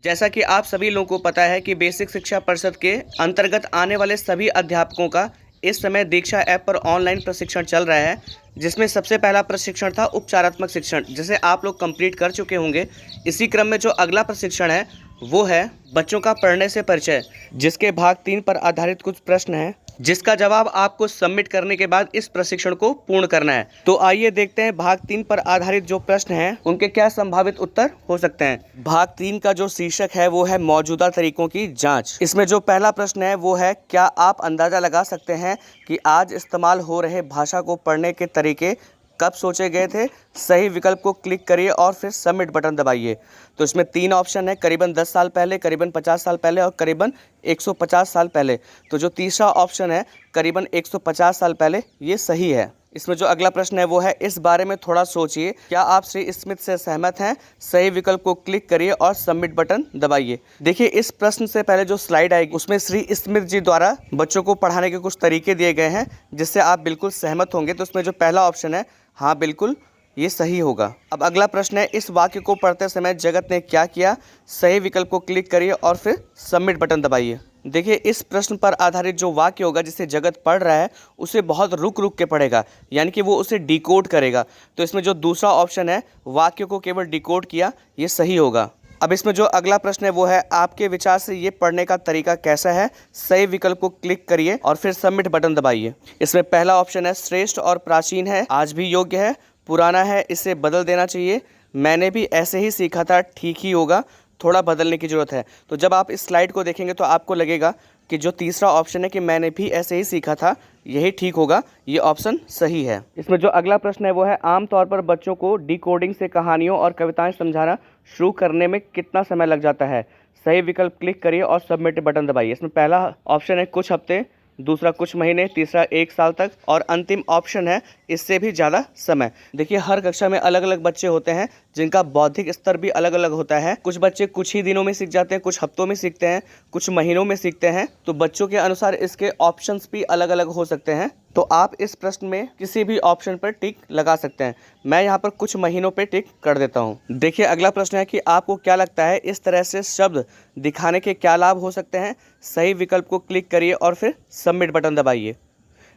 जैसा कि आप सभी लोगों को पता है कि बेसिक शिक्षा परिषद के अंतर्गत आने वाले सभी अध्यापकों का इस समय दीक्षा ऐप पर ऑनलाइन प्रशिक्षण चल रहा है, जिसमें सबसे पहला प्रशिक्षण था उपचारात्मक शिक्षण, जिसे आप लोग कंप्लीट कर चुके होंगे। इसी क्रम में जो अगला प्रशिक्षण है वो है बच्चों का पढ़ने से परिचय, जिसके भाग 3 पर आधारित कुछ प्रश्न हैं, जिसका जवाब आपको सबमिट करने के बाद इस प्रशिक्षण को पूर्ण करना है। तो आइए देखते हैं भाग 3 पर आधारित जो प्रश्न हैं उनके क्या संभावित उत्तर हो सकते हैं। भाग 3 का जो शीर्षक है वो है मौजूदा तरीकों की जांच। इसमें जो पहला प्रश्न है वो है, क्या आप अंदाजा लगा सकते हैं कि आज इस्तेमाल हो रहे भाषा को पढ़ने के तरीके कब सोचे गए थे? सही विकल्प को क्लिक करिए और फिर सबमिट बटन दबाइए। तो इसमें 3 ऑप्शन है, करीबन 10 साल पहले, करीबन 50 साल पहले और करीबन 150 साल पहले। तो जो तीसरा ऑप्शन है करीबन 150 साल पहले, ये सही है। इसमें जो अगला प्रश्न है वो है, इस बारे में थोड़ा सोचिए, क्या आप श्री स्मिथ से सहमत हैं? सही विकल्प को क्लिक करिए और सबमिट बटन दबाइए। देखिए, इस प्रश्न से पहले जो स्लाइड आएगी उसमें श्री स्मिथ जी द्वारा बच्चों को पढ़ाने के कुछ तरीके दिए गए हैं, जिससे आप बिल्कुल सहमत होंगे। तो उसमें जो पहला ऑप्शन है, हाँ बिल्कुल ये सही होगा। अब अगला प्रश्न है, इस वाक्य को पढ़ते समय जगत ने क्या किया? सही विकल्प को क्लिक करिए और फिर सबमिट बटन दबाइए। देखिए, इस प्रश्न पर आधारित जो वाक्य होगा जिसे जगत पढ़ रहा है उसे बहुत रुक रुक के पढ़ेगा, यानी कि वो उसे डिकोड करेगा। तो इसमें जो दूसरा ऑप्शन है, वाक्य को केवल डिकोड किया, ये सही होगा। अब इसमें जो अगला प्रश्न है वो है, आपके विचार से ये पढ़ने का तरीका कैसा है? सही विकल्प को क्लिक करिए और फिर सबमिट बटन दबाइए। इसमें पहला ऑप्शन है, श्रेष्ठ और प्राचीन है, आज भी योग्य है, पुराना है, इसे बदल देना चाहिए, मैंने भी ऐसे ही सीखा था, ठीक ही होगा, थोड़ा बदलने की ज़रूरत है। तो जब आप इस स्लाइड को देखेंगे तो आपको लगेगा कि जो तीसरा ऑप्शन है कि मैंने भी ऐसे ही सीखा था, यही ठीक होगा, ये ऑप्शन सही है। इसमें जो अगला प्रश्न है वो है, आमतौर पर बच्चों को डिकोडिंग से कहानियों और कविताएं समझाना शुरू करने में कितना समय लग जाता है? सही विकल्प क्लिक करिए और सबमिट बटन दबाइए। इसमें पहला ऑप्शन है कुछ हफ्ते, दूसरा कुछ महीने, तीसरा 1 साल तक और अंतिम ऑप्शन है इससे भी ज़्यादा समय। देखिए, हर कक्षा में अलग अलग बच्चे होते हैं जिनका बौद्धिक स्तर भी अलग अलग होता है। कुछ बच्चे कुछ ही दिनों में सीख जाते हैं, कुछ हफ्तों में सीखते हैं, कुछ महीनों में सीखते हैं। तो बच्चों के अनुसार इसके ऑप्शंस भी अलग अलग हो सकते हैं। तो आप इस प्रश्न में किसी भी ऑप्शन पर टिक लगा सकते हैं। मैं यहाँ पर कुछ महीनों पे टिक कर देता हूँ। देखिए, अगला प्रश्न है कि आपको क्या लगता है इस तरह से शब्द दिखाने के क्या लाभ हो सकते हैं? सही विकल्प को क्लिक करिए और फिर सबमिट बटन दबाइए।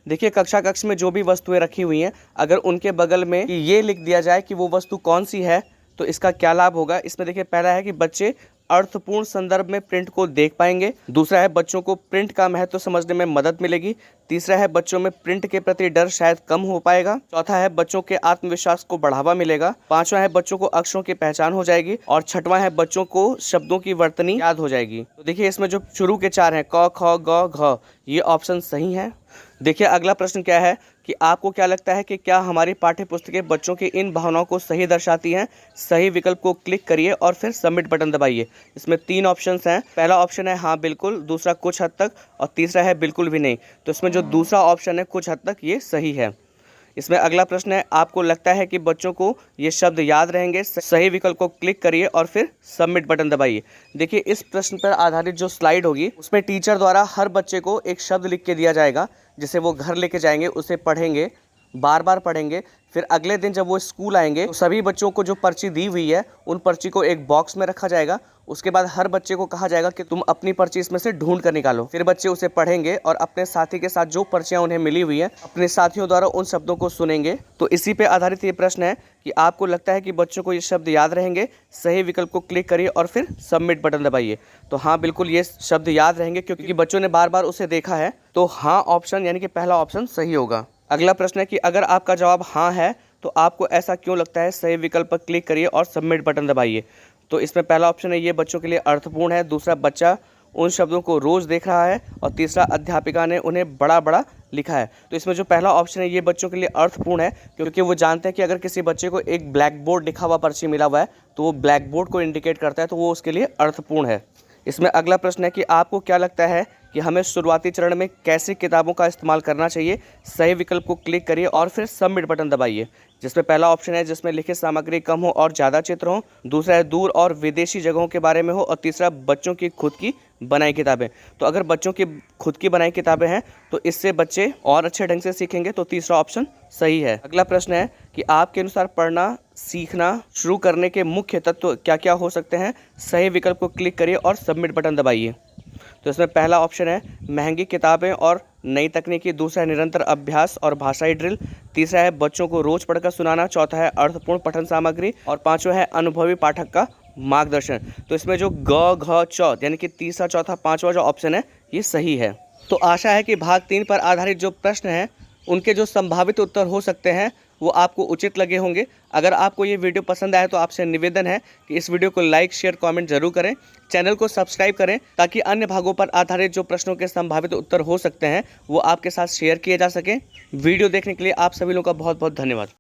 देखिए, कक्षा कक्ष में जो भी वस्तुएं रखी हुई हैं, अगर उनके बगल में ये लिख दिया जाए कि वो वस्तु कौन सी है तो इसका क्या लाभ होगा? इसमें देखिए, पहला है कि बच्चे अर्थपूर्ण संदर्भ में प्रिंट को देख पाएंगे। दूसरा है, बच्चों को प्रिंट का महत्व समझने में मदद मिलेगी। तीसरा है, बच्चों में प्रिंट के प्रति डर शायद कम हो पाएगा। चौथा है, बच्चों के आत्मविश्वास को बढ़ावा मिलेगा। पांचवा है, बच्चों को अक्षरों की पहचान हो जाएगी। और छठवां है, बच्चों को शब्दों की वर्तनी याद हो जाएगी। तो देखिए, इसमें जो शुरू के 4 हैं, क ख ग घ, ये ऑप्शन सही है। देखिए, अगला प्रश्न क्या है कि आपको क्या लगता है कि क्या हमारी पाठ्य पुस्तकें बच्चों की इन भावनाओं को सही दर्शाती हैं? सही विकल्प को क्लिक करिए और फिर सबमिट बटन दबाइए। इसमें 3 ऑप्शंस हैं। पहला ऑप्शन है हाँ बिल्कुल, दूसरा कुछ हद तक और तीसरा है बिल्कुल भी नहीं। तो इसमें जो दूसरा ऑप्शन है कुछ हद तक, ये सही है। इसमें अगला प्रश्न है, आपको लगता है कि बच्चों को ये शब्द याद रहेंगे? सही विकल्प को क्लिक करिए और फिर सबमिट बटन दबाइए। देखिए, इस प्रश्न पर आधारित जो स्लाइड होगी उसमें टीचर द्वारा हर बच्चे को एक शब्द लिख के दिया जाएगा, जिसे वो घर लेके जाएंगे, उसे पढ़ेंगे, बार बार पढ़ेंगे। फिर अगले दिन जब वो स्कूल आएंगे तो सभी बच्चों को जो पर्ची दी हुई है उन पर्ची को एक बॉक्स में रखा जाएगा। उसके बाद हर बच्चे को कहा जाएगा कि तुम अपनी पर्ची इसमें से ढूंढ कर निकालो। फिर बच्चे उसे पढ़ेंगे और अपने साथी के साथ जो पर्चियां उन्हें मिली हुई है अपने साथियों द्वारा उन शब्दों को सुनेंगे। तो इसी पे आधारित ये प्रश्न है कि आपको लगता है कि बच्चों को ये शब्द याद रहेंगे? सही विकल्प को क्लिक करिए और फिर सबमिट बटन दबाइए। तो हाँ बिल्कुल, ये शब्द याद रहेंगे क्योंकि बच्चों ने बार बार उसे देखा है। तो हाँ ऑप्शन यानी कि पहला ऑप्शन सही होगा। अगला प्रश्न है कि अगर आपका जवाब हाँ है तो आपको ऐसा क्यों लगता है? सही विकल्प पर क्लिक करिए और सबमिट बटन दबाइए। तो इसमें पहला ऑप्शन है ये बच्चों के लिए अर्थपूर्ण है, दूसरा बच्चा उन शब्दों को रोज़ देख रहा है और तीसरा अध्यापिका ने उन्हें बड़ा बड़ा लिखा है। तो इसमें जो पहला ऑप्शन है ये बच्चों के लिए अर्थपूर्ण है, क्योंकि वो जानते हैं कि अगर किसी बच्चे को एक ब्लैक बोर्ड लिखा हुआ पर्ची मिला हुआ है तो वो ब्लैक बोर्ड को इंडिकेट करता है, तो वो उसके लिए अर्थपूर्ण है। इसमें अगला प्रश्न है कि आपको क्या लगता है कि हमें शुरुआती चरण में कैसी किताबों का इस्तेमाल करना चाहिए? सही विकल्प को क्लिक करिए और फिर सबमिट बटन दबाइए। जिसमें पहला ऑप्शन है जिसमें लिखित सामग्री कम हो और ज़्यादा चित्र हो, दूसरा है दूर और विदेशी जगहों के बारे में हो और तीसरा बच्चों की खुद की बनाई किताबें। तो अगर बच्चों की खुद की बनाई किताबें हैं तो इससे बच्चे और अच्छे ढंग से सीखेंगे, तो तीसरा ऑप्शन सही है। अगला प्रश्न है कि आपके अनुसार पढ़ना सीखना शुरू करने के मुख्य तत्व क्या क्या हो सकते हैं। सही विकल्प को क्लिक करिए और सबमिट बटन दबाइए। तो इसमें पहला ऑप्शन है महंगी किताबें और नई तकनीकी, दूसरा है निरंतर अभ्यास और भाषाई ड्रिल, तीसरा है बच्चों को रोज पढ़कर सुनाना, चौथा है अर्थपूर्ण पठन सामग्री और पांचवा है अनुभवी पाठक का मार्गदर्शन। तो इसमें जो ग घ च यानी कि तीसरा चौथा पांचवा जो ऑप्शन है ये सही है। तो आशा है कि भाग 3 पर आधारित जो प्रश्न हैं उनके जो संभावित उत्तर हो सकते हैं वो आपको उचित लगे होंगे। अगर आपको ये वीडियो पसंद आए तो आपसे निवेदन है कि इस वीडियो को लाइक शेयर कमेंट जरूर करें, चैनल को सब्सक्राइब करें ताकि अन्य भागों पर आधारित जो प्रश्नों के संभावित उत्तर हो सकते हैं वो आपके साथ शेयर किए जा सकें। वीडियो देखने के लिए आप सभी लोगों का बहुत बहुत धन्यवाद।